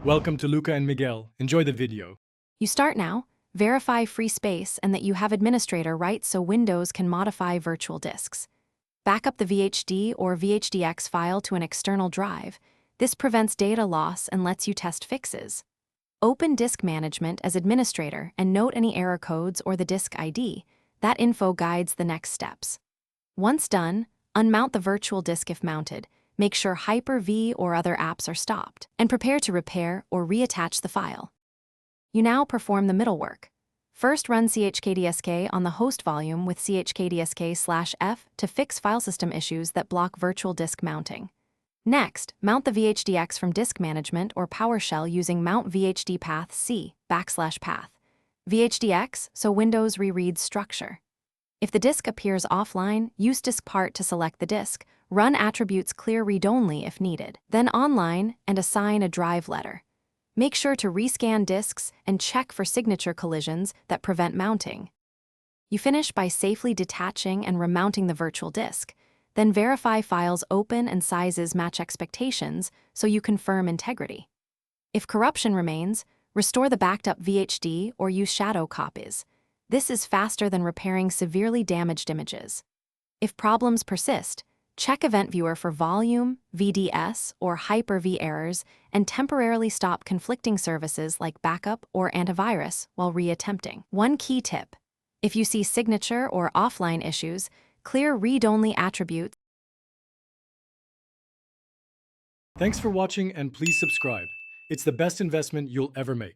Welcome to Luca and Miguel. Enjoy the video. You start now, verify free space and that you have administrator rights so Windows can modify virtual disks. Back up the VHD or VHDX file to an external drive. This prevents data loss and lets you test fixes. Open Disk Management as administrator and note any error codes or the disk ID. That info guides the next steps. Once done, unmount the virtual disk if mounted. Make sure Hyper-V or other apps are stopped, and prepare to repair or reattach the file. You now perform the middle work. First run chkdsk on the host volume with chkdsk/f to fix file system issues that block virtual disk mounting. Next, mount the VHDX from Disk Management or PowerShell using Mount VHD Path C/path. VHDX so Windows rereads structure. If the disk appears offline, use diskpart to select the disk. Run attributes clear read-only if needed. Then online and assign a drive letter. Make sure to rescan disks and check for signature collisions that prevent mounting. You finish by safely detaching and remounting the virtual disk. Then verify files open and sizes match expectations so you confirm integrity. If corruption remains, restore the backed up VHD or use shadow copies. This is faster than repairing severely damaged images. If problems persist, check Event Viewer for volume, VDS, or Hyper-V errors and temporarily stop conflicting services like backup or antivirus while reattempting. One key tip: if you see signature or offline issues, clear read-only attributes. Thanks for watching and please subscribe. It's the best investment you'll ever make.